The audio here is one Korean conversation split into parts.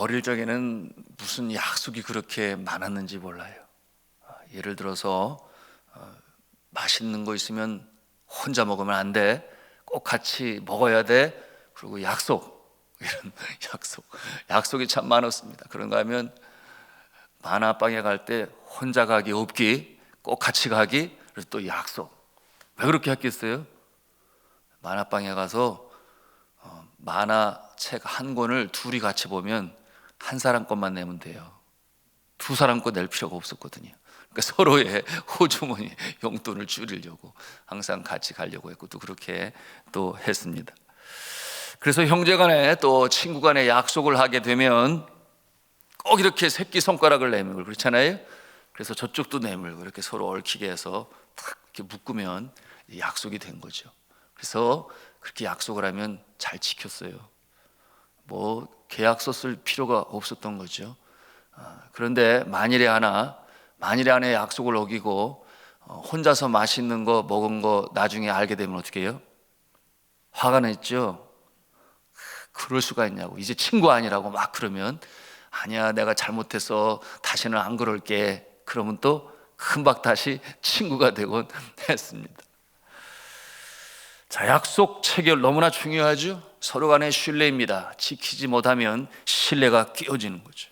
어릴 적에는 무슨 약속이 그렇게 많았는지 몰라요. 예를 들어서 맛있는 거 있으면 혼자 먹으면 안 돼, 꼭 같이 먹어야 돼, 그리고 이런 약속이 참 많았습니다. 그런가 하면 만화방에 갈 때 혼자 가기 없기, 꼭 같이 가기, 그래서 또 약속. 왜 그렇게 했겠어요? 만화방에 가서 만화책 한 권을 둘이 같이 보면 한 사람 것만 내면 돼요. 두 사람 거 낼 필요가 없었거든요. 그러니까 서로의 호주머니 용돈을 줄이려고 항상 같이 가려고 했고, 또 그렇게 또 했습니다. 그래서 형제간에 또 친구간에 약속을 하게 되면 꼭 이렇게 새끼손가락을 내밀고 그렇잖아요. 그래서 저쪽도 내밀고 이렇게 서로 얽히게 해서 탁 이렇게 묶으면 약속이 된 거죠. 그래서 그렇게 약속을 하면 잘 지켰어요. 뭐 계약서 쓸 필요가 없었던 거죠. 그런데 만일에 하나 약속을 어기고 혼자서 맛있는 거 먹은 거 나중에 알게 되면 어떻게 해요? 화가 났죠. 그럴 수가 있냐고, 이제 친구 아니라고 막 그러면, 아니야 내가 잘못해서 다시는 안 그럴게, 그러면 또 금방 다시 친구가 되곤 했습니다. 자, 약속 체결 너무나 중요하죠. 서로 간의 신뢰입니다. 지키지 못하면 신뢰가 깨어지는 거죠.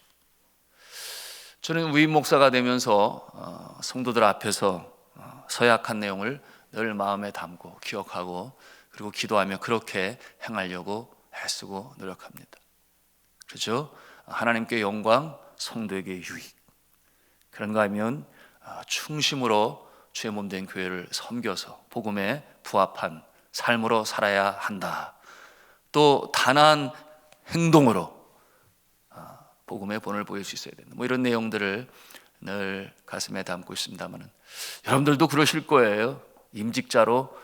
저는 위임 목사가 되면서 성도들 앞에서 서약한 내용을 늘 마음에 담고 기억하고, 그리고 기도하며 그렇게 행하려고 애쓰고 노력합니다. 그렇죠? 하나님께 영광, 성도에게 유익. 그런가 하면 충심으로 주의 몸된 교회를 섬겨서 복음에 부합한 삶으로 살아야 한다. 또 단아한 행동으로 복음의 본을 보일 수 있어야 된다. 뭐 이런 내용들을 늘 가슴에 담고 있습니다만은, 여러분들도 그러실 거예요. 임직자로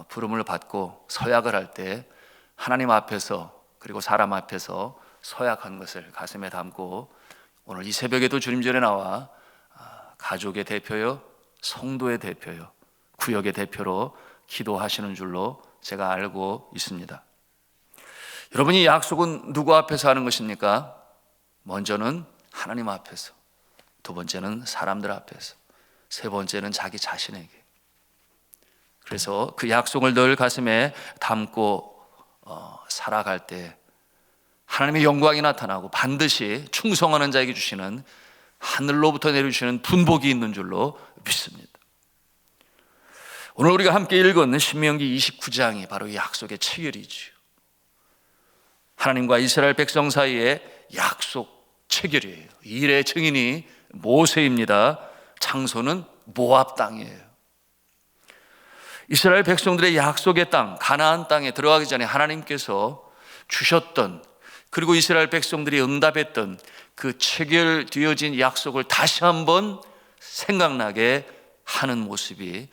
부름을 받고 서약을 할 때 하나님 앞에서 그리고 사람 앞에서 서약한 것을 가슴에 담고, 오늘 이 새벽에도 주님 전에 나와 가족의 대표요, 성도의 대표요, 구역의 대표로 기도하시는 줄로 제가 알고 있습니다. 여러분이 약속은 누구 앞에서 하는 것입니까? 먼저는 하나님 앞에서, 두 번째는 사람들 앞에서, 세 번째는 자기 자신에게. 그래서 그 약속을 늘 가슴에 담고 살아갈 때 하나님의 영광이 나타나고 반드시 충성하는 자에게 주시는, 하늘로부터 내려주시는 분복이 있는 줄로 믿습니다. 오늘 우리가 함께 읽은 신명기 29장이 바로 이 약속의 체결이죠. 하나님과 이스라엘 백성 사이의 약속 체결이에요. 이 일의 증인이 모세입니다. 장소는 모압 땅이에요. 이스라엘 백성들의 약속의 땅, 가나안 땅에 들어가기 전에 하나님께서 주셨던, 그리고 이스라엘 백성들이 응답했던 그 체결되어진 약속을 다시 한번 생각나게 하는 모습이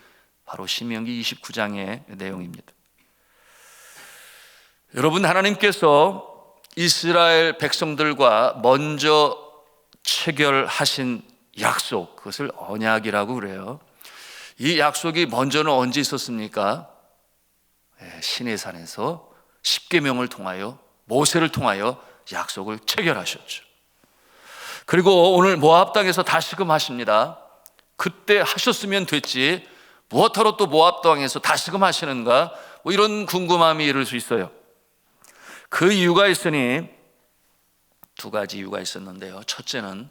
바로 신명기 29장의 내용입니다. 여러분, 하나님께서 이스라엘 백성들과 먼저 체결하신 약속, 그것을 언약이라고 그래요. 이 약속이 먼저는 언제 있었습니까? 시내산에서 십계명을 통하여, 모세를 통하여 약속을 체결하셨죠. 그리고 오늘 모압 땅에서 다시금 하십니다. 그때 하셨으면 됐지 무엇하러 또 모압 땅에서 다시금 하시는가, 뭐 이런 궁금함이 이를 수 있어요. 그 이유가 있으니 두 가지 이유가 있었는데요. 첫째는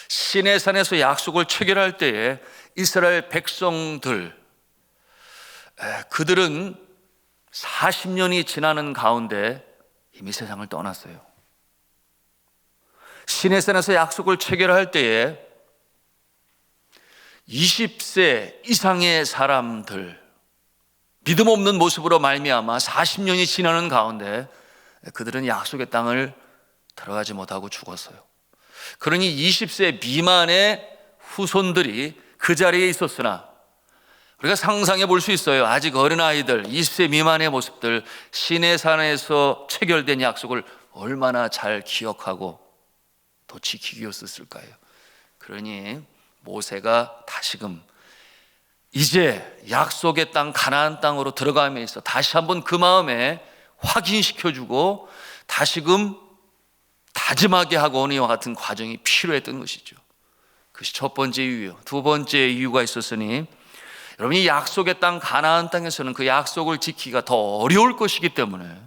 시내산에서 약속을 체결할 때에 이스라엘 백성들, 그들은 40년이 지나는 가운데 이미 세상을 떠났어요. 시내산에서 약속을 체결할 때에 20세 이상의 사람들, 믿음 없는 모습으로 말미암아 40년이 지나는 가운데 그들은 약속의 땅을 들어가지 못하고 죽었어요. 그러니 20세 미만의 후손들이 그 자리에 있었으나, 우리가 상상해 볼 수 있어요. 아직 어린아이들, 20세 미만의 모습들, 시내산에서 체결된 약속을 얼마나 잘 기억하고 또 지키기 위해서였을까요? 그러니 모세가 다시금 이제 약속의 땅 가나안 땅으로 들어감에 있어 다시 한번 그 마음에 확인시켜주고 다시금 다짐하게 하고 오는 이와 같은 과정이 필요했던 것이죠. 그것이 첫 번째 이유예요. 두 번째 이유가 있었으니 여러분이 약속의 땅 가나안 땅에서는 그 약속을 지키기가 더 어려울 것이기 때문에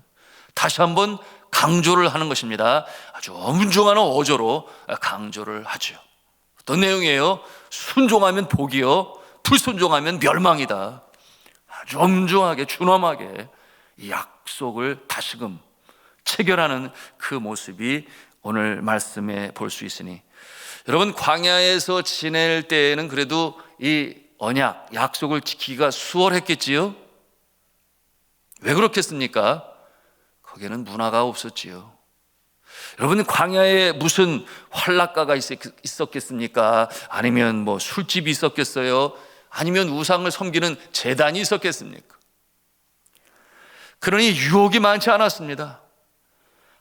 다시 한번 강조를 하는 것입니다. 아주 엄중한 어조로 강조를 하죠. 어떤 내용이에요? 순종하면 복이요, 불순종하면 멸망이다. 아주 엄중하게 준엄하게 이 약속을 다시금 체결하는 그 모습이 오늘 말씀에 볼 수 있으니 여러분 광야에서 지낼 때에는 그래도 이 언약, 약속을 지키기가 수월했겠지요? 왜 그렇겠습니까? 거기에는 문화가 없었지요. 여러분 광야에 무슨 활락가가 있었겠습니까? 아니면 뭐 술집이 있었겠어요? 아니면 우상을 섬기는 제단이 있었겠습니까? 그러니 유혹이 많지 않았습니다.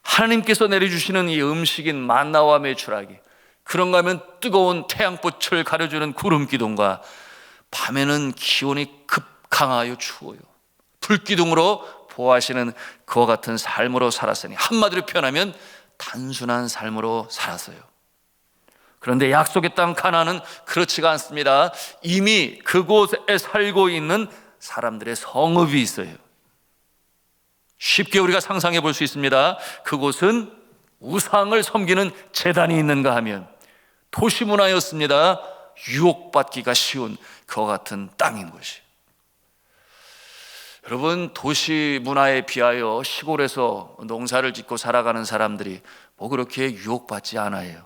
하나님께서 내려주시는 이 음식인 만나와 메추라기, 그런가 하면 뜨거운 태양빛을 가려주는 구름 기둥과 밤에는 기온이 급강하여 추워요. 불기둥으로 보호하시는 그와 같은 삶으로 살았으니 한마디로 표현하면 단순한 삶으로 살았어요. 그런데 약속의 땅 가나안은 그렇지가 않습니다. 이미 그곳에 살고 있는 사람들의 성읍이 있어요. 쉽게 우리가 상상해 볼 수 있습니다. 그곳은 우상을 섬기는 제단이 있는가 하면 도시 문화였습니다. 유혹받기가 쉬운 그와 같은 땅인 것이. 여러분 도시 문화에 비하여 시골에서 농사를 짓고 살아가는 사람들이 뭐 그렇게 유혹받지 않아요.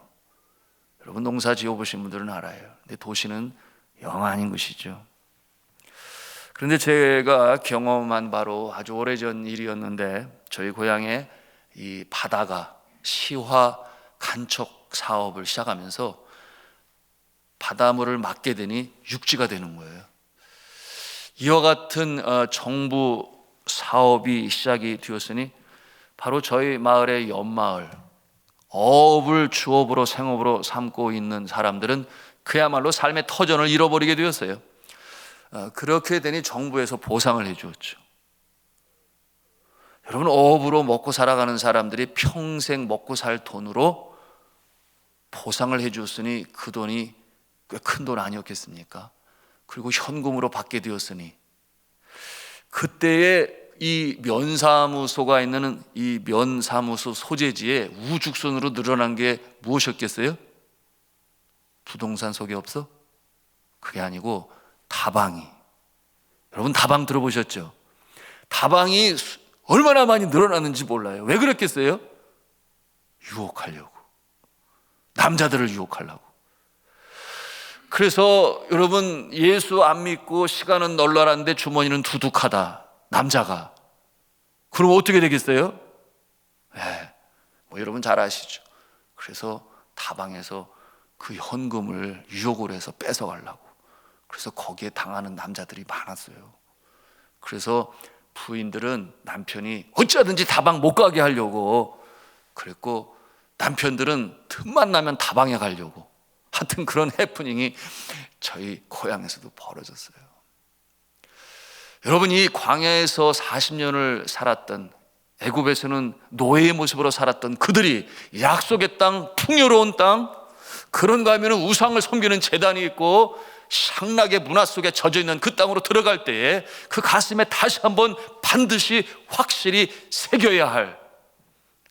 여러분 농사 지어보신 분들은 알아요. 근데 도시는 영 아닌 것이죠. 그런데 제가 경험한 바로 아주 오래전 일이었는데 저희 고향에 이 바다가 시화 간척 사업을 시작하면서 바닷물을 막게 되니 육지가 되는 거예요. 이와 같은 정부 사업이 시작이 되었으니 바로 저희 마을의 옆마을, 어업을 주업으로 생업으로 삼고 있는 사람들은 그야말로 삶의 터전을 잃어버리게 되었어요. 그렇게 되니 정부에서 보상을 해 주었죠. 여러분 어업으로 먹고 살아가는 사람들이 평생 먹고 살 돈으로 보상을 해 주었으니 그 돈이 꽤 큰 돈 아니었겠습니까? 그리고 현금으로 받게 되었으니 그때에 이 면사무소가 있는 이 면사무소 소재지에 우죽순으로 늘어난 게 무엇이었겠어요? 부동산 속에 없어? 그게 아니고 다방이. 여러분 다방 들어보셨죠? 다방이 얼마나 많이 늘어났는지 몰라요. 왜 그랬겠어요? 유혹하려고, 남자들을 유혹하려고. 그래서 여러분 예수 안 믿고 시간은 널널한데 주머니는 두둑하다, 남자가. 그럼 어떻게 되겠어요? 뭐 여러분 잘 아시죠? 그래서 다방에서 그 현금을 유혹을 해서 뺏어가려고. 그래서 거기에 당하는 남자들이 많았어요. 그래서 부인들은 남편이 어찌하든지 다방 못 가게 하려고 그랬고, 남편들은 틈만 나면 다방에 가려고. 하여튼 그런 해프닝이 저희 고향에서도 벌어졌어요. 여러분 이 광야에서 40년을 살았던, 애굽에서는 노예의 모습으로 살았던 그들이 약속의 땅, 풍요로운 땅, 그런가 하면 우상을 섬기는 제단이 있고 향락의 문화 속에 젖어 있는 그 땅으로 들어갈 때에 그 가슴에 다시 한번 반드시 확실히 새겨야 할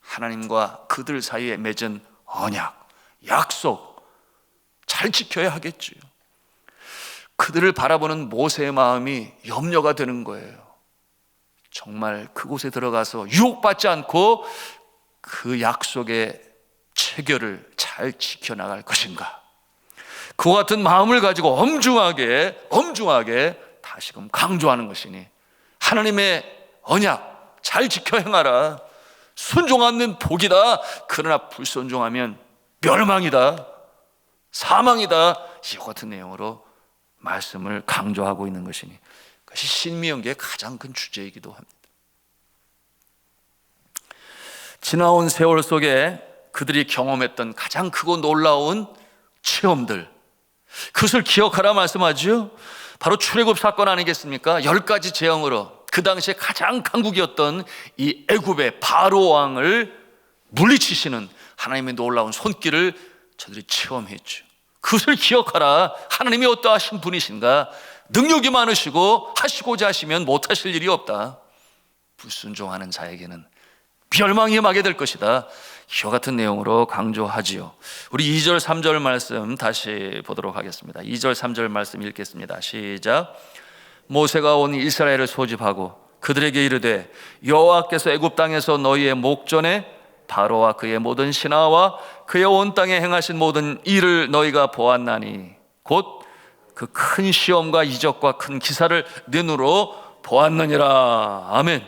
하나님과 그들 사이에 맺은 언약, 약속 잘 지켜야 하겠죠. 그들을 바라보는 모세의 마음이 염려가 되는 거예요. 정말 그곳에 들어가서 유혹받지 않고 그 약속의 체결을 잘 지켜나갈 것인가. 그와 같은 마음을 가지고 엄중하게 다시금 강조하는 것이니 하나님의 언약 잘 지켜 행하라. 순종하면 복이다. 그러나 불순종하면 멸망이다, 사망이다. 이와 같은 내용으로 말씀을 강조하고 있는 것이니 그것이 신명기의 가장 큰 주제이기도 합니다. 지나온 세월 속에 그들이 경험했던 가장 크고 놀라운 체험들, 그것을 기억하라 말씀하죠. 바로 출애굽 사건 아니겠습니까? 10가지 재앙으로 그 당시에 가장 강국이었던 이 애굽의 바로 왕을 물리치시는 하나님의 놀라운 손길을 저들이 체험했죠. 그것을 기억하라. 하나님이 어떠하신 분이신가? 능력이 많으시고 하시고자 하시면 못하실 일이 없다. 불순종하는 자에게는 멸망이 임하게 될 것이다. 이와 같은 내용으로 강조하지요. 우리 2절 3절 말씀 다시 보도록 하겠습니다. 2절 3절 말씀 읽겠습니다. 시작. 모세가 온 이스라엘을 소집하고 그들에게 이르되 여호와께서 애굽 땅에서 너희의 목전에 바로와 그의 모든 신하와 그의 온 땅에 행하신 모든 일을 너희가 보았나니 곧 그 큰 시험과 이적과 큰 기사를 내 눈으로 보았느니라. 아멘.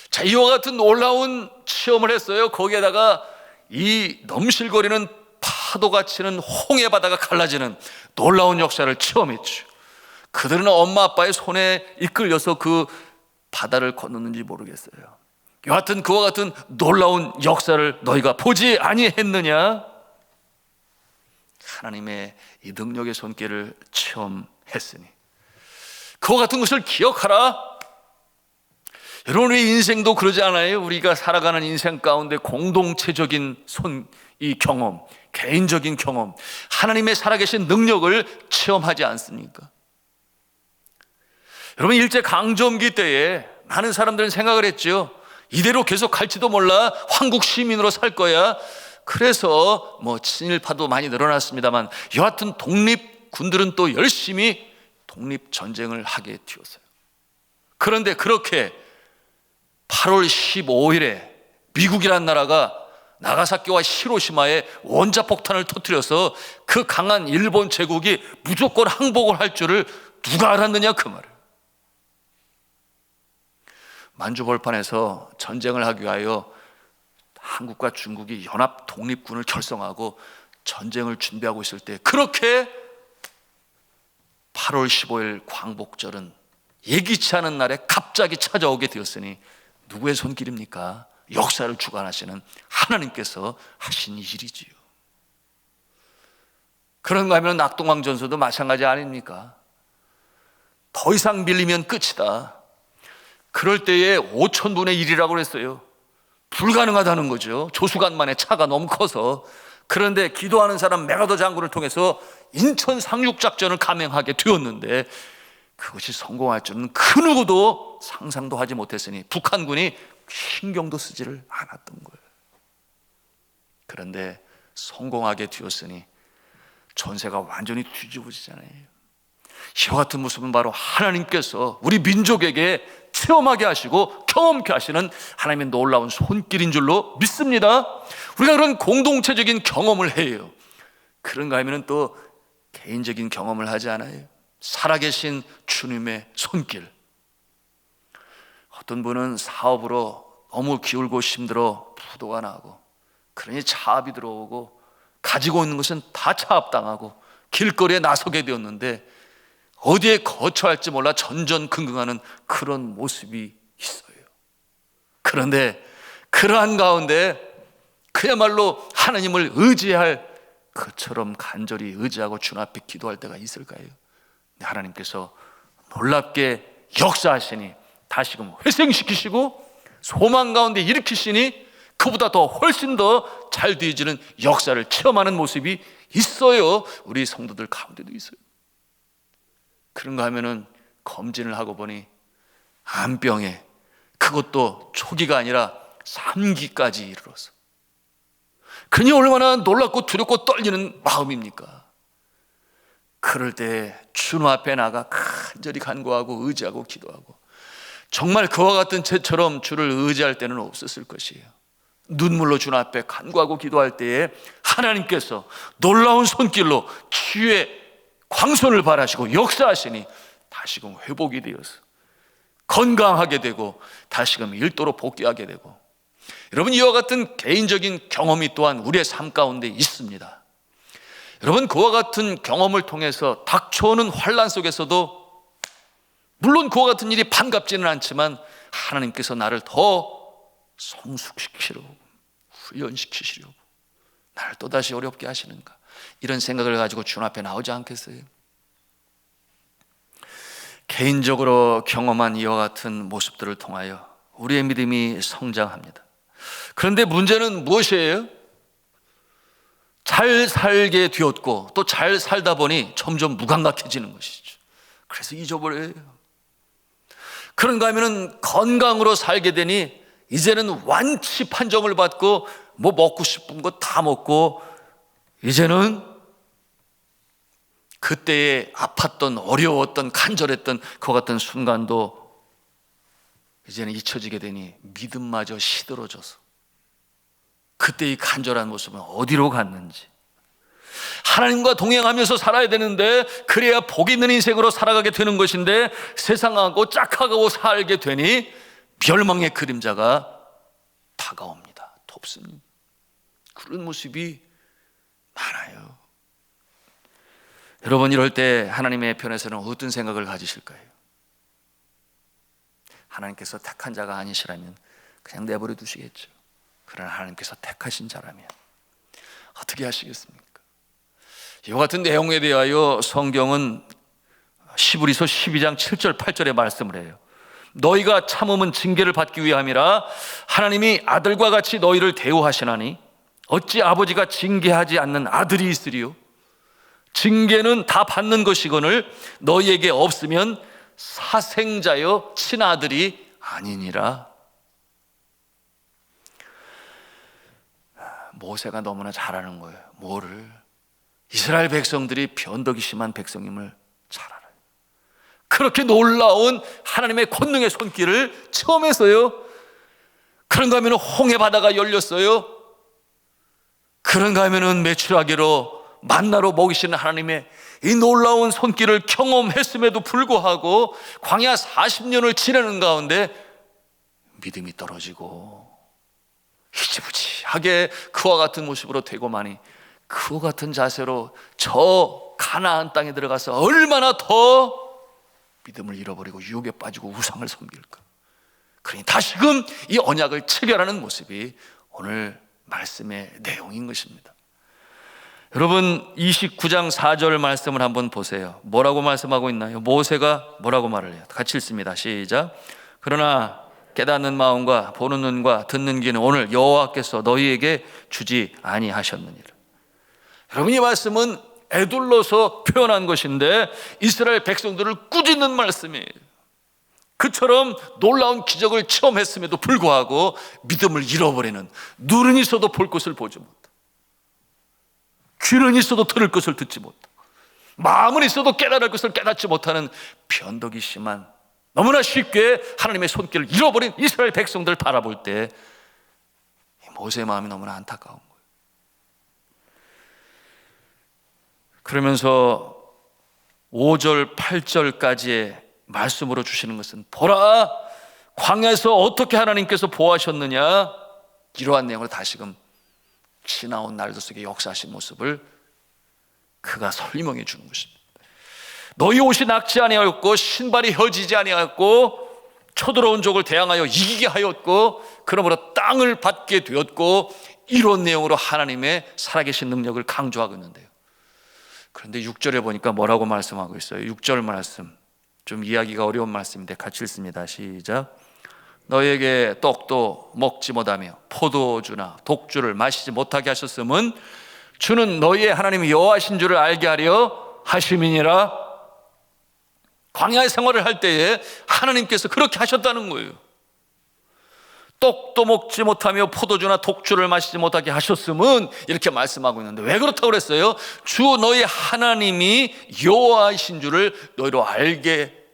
자, 이와 같은 놀라운 체험을 했어요. 거기에다가 이 넘실거리는 파도가 치는 홍해 바다가 갈라지는 놀라운 역사를 체험했죠. 그들은 엄마 아빠의 손에 이끌려서 그 바다를 건넜는지 모르겠어요. 여하튼 그와 같은 놀라운 역사를 너희가 보지 아니했느냐? 하나님의 이 능력의 손길을 체험했으니 그와 같은 것을 기억하라. 여러분, 우리 인생도 그러지 않아요? 우리가 살아가는 인생 가운데 공동체적인 이 경험, 개인적인 경험, 하나님의 살아계신 능력을 체험하지 않습니까? 여러분, 일제강점기 때에 많은 사람들은 생각을 했죠. 이대로 계속 갈지도 몰라. 황국 시민으로 살 거야. 그래서 친일파도 많이 늘어났습니다만 여하튼 독립군들은 또 열심히 독립전쟁을 하게 되었어요. 그런데 그렇게 8월 15일에 미국이란 나라가 나가사키와 히로시마에 원자폭탄을 터뜨려서 그 강한 일본 제국이 무조건 항복을 할 줄을 누가 알았느냐, 그 말을. 만주벌판에서 전쟁을 하기 위하여 한국과 중국이 연합 독립군을 결성하고 전쟁을 준비하고 있을 때 그렇게 8월 15일 광복절은 예기치 않은 날에 갑자기 찾아오게 되었으니 누구의 손길입니까? 역사를 주관하시는 하나님께서 하신 일이지요. 그런가 하면 낙동강 전서도 마찬가지 아닙니까? 더 이상 밀리면 끝이다. 그럴 때에 5,000분의 1이라고 했어요. 불가능하다는 거죠. 조수간만에 차가 너무 커서. 그런데 기도하는 사람 메가더 장군을 통해서 인천 상륙작전을 감행하게 되었는데 그것이 성공할 줄은 그 누구도 상상도 하지 못했으니 북한군이 신경도 쓰지를 않았던 거예요. 그런데 성공하게 되었으니 전세가 완전히 뒤집어지잖아요. 이와 같은 모습은 바로 하나님께서 우리 민족에게 체험하게 하시고 경험케 하시는 하나님의 놀라운 손길인 줄로 믿습니다. 우리가 그런 공동체적인 경험을 해요. 그런가 하면 또 개인적인 경험을 하지 않아요. 살아계신 주님의 손길. 어떤 분은 사업으로 너무 기울고 힘들어 부도가 나고 그러니 차압이 들어오고 가지고 있는 것은 다 차압당하고 길거리에 나서게 되었는데 어디에 거처할지 몰라 전전긍긍하는 그런 모습이 있어요. 그런데 그러한 가운데 그야말로 하나님을 의지할 그처럼 간절히 의지하고 주님 앞에 기도할 때가 있을까요? 하나님께서 놀랍게 역사하시니 다시금 회생시키시고 소망 가운데 일으키시니 그보다 더 훨씬 더 잘 되어지는 역사를 체험하는 모습이 있어요. 우리 성도들 가운데도 있어요. 그런가 하면은 검진을 하고 보니 암병에, 그것도 초기가 아니라 3기까지 이르러서, 그니 얼마나 놀랍고 두렵고 떨리는 마음입니까? 그럴 때 주님 앞에 나가 간절히 간구하고 의지하고 기도하고, 정말 그와 같은 채처럼 주를 의지할 때는 없었을 것이에요. 눈물로 주님 앞에 간구하고 기도할 때에 하나님께서 놀라운 손길로 치유의 광선을 발하시고 역사하시니 다시금 회복이 되어서 건강하게 되고 다시금 일도로 복귀하게 되고, 여러분, 이와 같은 개인적인 경험이 또한 우리의 삶 가운데 있습니다. 여러분, 그와 같은 경험을 통해서 닥쳐오는 환난 속에서도 물론 그와 같은 일이 반갑지는 않지만 하나님께서 나를 더 성숙시키려고, 훈련시키시려고 나를 또다시 어렵게 하시는가, 이런 생각을 가지고 주님 앞에 나오지 않겠어요? 개인적으로 경험한 이와 같은 모습들을 통하여 우리의 믿음이 성장합니다. 그런데 문제는 무엇이에요? 잘 살게 되었고 또 잘 살다 보니 점점 무감각해지는 것이죠. 그래서 잊어버려요. 그런가 하면은 건강으로 살게 되니 이제는 완치 판정을 받고 뭐 먹고 싶은 거 다 먹고 이제는 그때에 아팠던 어려웠던 간절했던 그 같은 순간도 이제는 잊혀지게 되니 믿음마저 시들어져서 그때의 간절한 모습은 어디로 갔는지, 하나님과 동행하면서 살아야 되는데 그래야 복 있는 인생으로 살아가게 되는 것인데 세상하고 짝하고 살게 되니 멸망의 그림자가 다가옵니다. 덥습니다. 그런 모습이 많아요. 여러분, 이럴 때 하나님의 편에서는 어떤 생각을 가지실까요? 하나님께서 택한 자가 아니시라면 그냥 내버려 두시겠죠. 그러나 하나님께서 택하신 자라면 어떻게 하시겠습니까? 이와 같은 내용에 대하여 성경은 히브리서 12장 7절 8절에 말씀을 해요. 너희가 참음은 징계를 받기 위함이라 하나님이 아들과 같이 너희를 대우하시나니 어찌 아버지가 징계하지 않는 아들이 있으리요? 징계는 다 받는 것이거늘 너희에게 없으면 사생자여 친아들이 아니니라. 모세가 너무나 잘하는 거예요. 뭐를? 이스라엘 백성들이 변덕이 심한 백성임을 잘 알아요. 그렇게 놀라운 하나님의 권능의 손길을 처음 했어요. 그런가 하면 홍해 바다가 열렸어요. 그런가 하면 메추라기로 만나로 먹이시는 하나님의 이 놀라운 손길을 경험했음에도 불구하고 광야 40년을 지내는 가운데 믿음이 떨어지고 희지부지하게 그와 같은 모습으로 되고만이 그와 같은 자세로 저 가나안 땅에 들어가서 얼마나 더 믿음을 잃어버리고 유혹에 빠지고 우상을 섬길까. 그러니 다시금 이 언약을 체결하는 모습이 오늘 말씀의 내용인 것입니다. 여러분, 29장 4절 말씀을 한번 보세요. 뭐라고 말씀하고 있나요? 모세가 뭐라고 말을 해요? 같이 읽습니다. 시작. 그러나 깨닫는 마음과 보는 눈과 듣는 귀는 오늘 여호와께서 너희에게 주지 아니하셨느니라. 여러분, 이 말씀은 에둘러서 표현한 것인데 이스라엘 백성들을 꾸짖는 말씀이에요. 그처럼 놀라운 기적을 체험했음에도 불구하고 믿음을 잃어버리는, 눈은 있어도 볼 것을 보지 못하고 귀는 있어도 들을 것을 듣지 못하고 마음은 있어도 깨달을 것을 깨닫지 못하는 변덕이 심한, 너무나 쉽게 하나님의 손길을 잃어버린 이스라엘 백성들을 바라볼 때 모세의 마음이 너무나 안타까운 거예요. 그러면서 5절 8절까지의 말씀으로 주시는 것은 보라, 광야에서 어떻게 하나님께서 보호하셨느냐, 이러한 내용을 다시금 지나온 날들 속에 역사하신 모습을 그가 설명해 주는 것입니다. 너희 옷이 낙지 아니하였고 신발이 혀지지 아니하였고 쳐들어온 적을 대항하여 이기게 하였고 그러므로 땅을 받게 되었고, 이런 내용으로 하나님의 살아계신 능력을 강조하고 있는데요. 그런데 6절에 보니까 뭐라고 말씀하고 있어요? 6절 말씀, 좀 이해하기가 어려운 말씀인데 같이 읽습니다. 시작. 너희에게 떡도 먹지 못하며 포도주나 독주를 마시지 못하게 하셨음은 주는 너희의 하나님 여호와신 줄을 알게 하려 하심이니라. 광야의 생활을 할 때에 하나님께서 그렇게 하셨다는 거예요. 떡도 먹지 못하며 포도주나 독주를 마시지 못하게 하셨음은, 이렇게 말씀하고 있는데 왜 그렇다고 그랬어요? 주 너희 하나님이 여호와이신 줄을 너희로 알게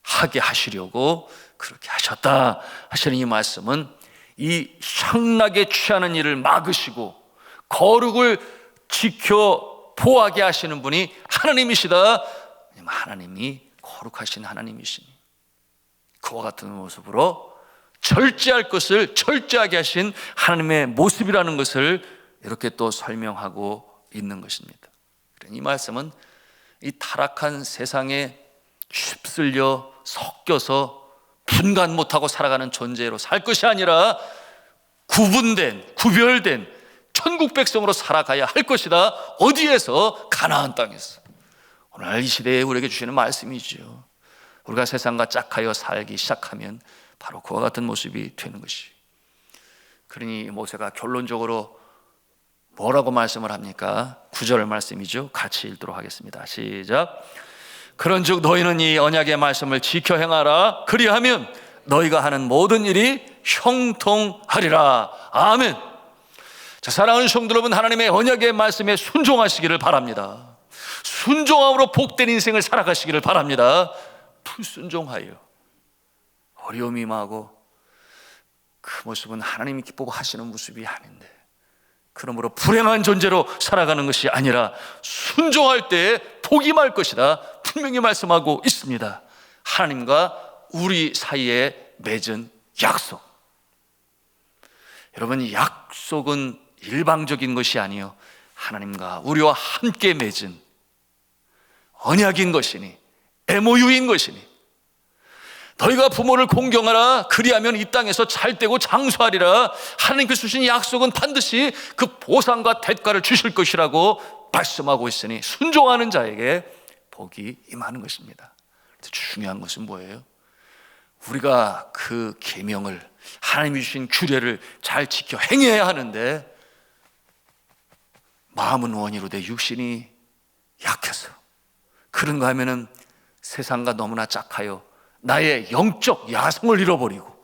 하게 하시려고 그렇게 하셨다 하시는 이 말씀은 이 향락에 취하는 일을 막으시고 거룩을 지켜 보호하게 하시는 분이 하나님이시다. 하나님이 거룩하신 하나님이시니 그와 같은 모습으로 절제할 것을 절제하게 하신 하나님의 모습이라는 것을 이렇게 또 설명하고 있는 것입니다. 이 말씀은 이 타락한 세상에 휩쓸려 섞여서 분간 못하고 살아가는 존재로 살 것이 아니라 구분된, 구별된 천국 백성으로 살아가야 할 것이다. 어디에서? 가나안 땅에서. 오늘 이 시대에 우리에게 주시는 말씀이죠. 우리가 세상과 짝하여 살기 시작하면 바로 그와 같은 모습이 되는 것이. 그러니 모세가 결론적으로 뭐라고 말씀을 합니까? 9절 말씀이죠. 같이 읽도록 하겠습니다. 시작. 그런즉 너희는 이 언약의 말씀을 지켜 행하라. 그리하면 너희가 하는 모든 일이 형통하리라. 아멘. 자, 사랑하는 성도 여러분, 하나님의 언약의 말씀에 순종하시기를 바랍니다. 순종함으로 복된 인생을 살아가시기를 바랍니다. 불순종하여 어려움이 임하고 그 모습은 하나님이 기쁘고 하시는 모습이 아닌데, 그러므로 불행한 존재로 살아가는 것이 아니라 순종할 때에 복이 말 것이다 분명히 말씀하고 있습니다. 하나님과 우리 사이에 맺은 약속. 여러분, 약속은 일방적인 것이 아니요 하나님과 우리와 함께 맺은 언약인 것이니, MOU인 것이니, 너희가 부모를 공경하라. 그리하면 이 땅에서 잘되고 장수하리라. 하나님께서 주신 약속은 반드시 그 보상과 대가를 주실 것이라고 말씀하고 있으니 순종하는 자에게 복이 임하는 것입니다. 중요한 것은 뭐예요? 우리가 그 계명을, 하나님이 주신 규례를 잘 지켜 행해야 하는데 마음은 원이로 내 육신이 약해서 그런가 하면은 세상과 너무나 짝하여 나의 영적 야성을 잃어버리고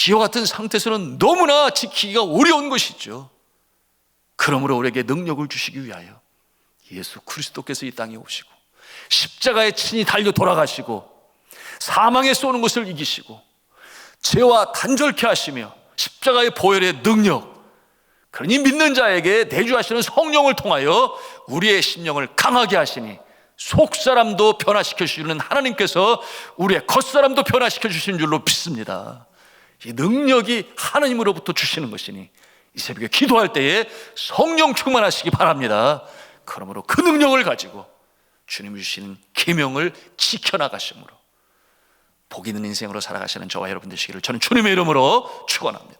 이와 같은 상태에서는 너무나 지키기가 어려운 것이죠. 그러므로 우리에게 능력을 주시기 위하여 예수 그리스도께서 이 땅에 오시고 십자가에 친히 달려 돌아가시고 사망에 쏘는 것을 이기시고 죄와 단절케 하시며 십자가의 보혈의 능력, 그러니 믿는 자에게 내주하시는 성령을 통하여 우리의 심령을 강하게 하시니 속사람도 변화시켜 주시는 하나님께서 우리의 겉사람도 변화시켜 주시는 줄로 믿습니다. 이 능력이 하나님으로부터 주시는 것이니 이 새벽에 기도할 때에 성령 충만하시기 바랍니다. 그러므로 그 능력을 가지고 주님이 주시는 계명을 지켜나가심으로 복 있는 인생으로 살아가시는 저와 여러분 되시기를 저는 주님의 이름으로 축원합니다.